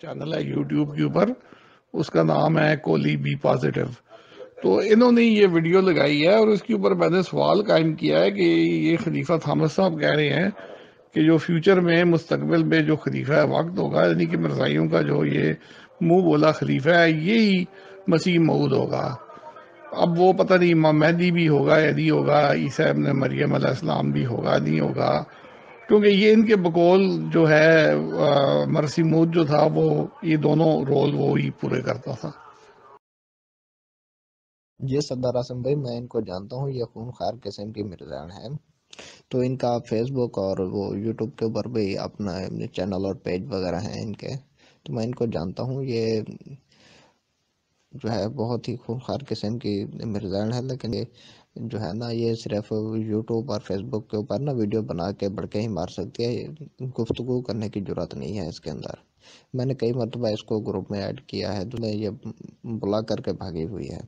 Channel ہے YouTube کے اوپر، اس کا نام ہے کولی بی پازیٹیو. تو انہوں نے یہ ویڈیو لگائی ہے اور اس کے اوپر میں نے سوال قائم کیا ہے کہ یہ خلیفہ تھامس صاحب کہہ رہے ہیں کہ جو فیوچر میں مستقبل میں جو خلیفہ وقت ہوگا، یعنی کہ مرزائیوں کا جو یہ منہ بولا خلیفہ ہے، یہی مسیح موعود ہوگا. اب وہ پتہ نہیں امام مہدی بھی ہوگا یا نہیں ہوگا، عیسیٰ ابن مریم علیہ السلام بھی ہوگا نہیں ہوگا، کیونکہ یہ ان کے بقول جو ہے مرسی مود جو تھا وہ یہ دونوں رول وہ ہی پورے کرتا تھا. جی سردار اعظم بھائی، میں ان کو جانتا ہوں، یہ خونخوار قسم کی مرزان ہے. تو ان کا فیس بک اور وہ یوٹیوب کے اوپر بھی اپنا چینل اور پیج وغیرہ ہیں ان کے، تو میں ان کو جانتا ہوں. یہ جو ہے بہت ہی خونخوار قسم کی مرزان ہے، لیکن یہ جو ہے نا یہ صرف یوٹیوب اور فیس بک کے اوپر نا ویڈیو بنا کے بڑکے ہی مار سکتی ہے، گفتگو کرنے کی جرات نہیں ہے اس کے اندر. میں نے کئی مرتبہ اس کو گروپ میں ایڈ کیا ہے تو یہ بلا کر کے بھاگی ہوئی ہے.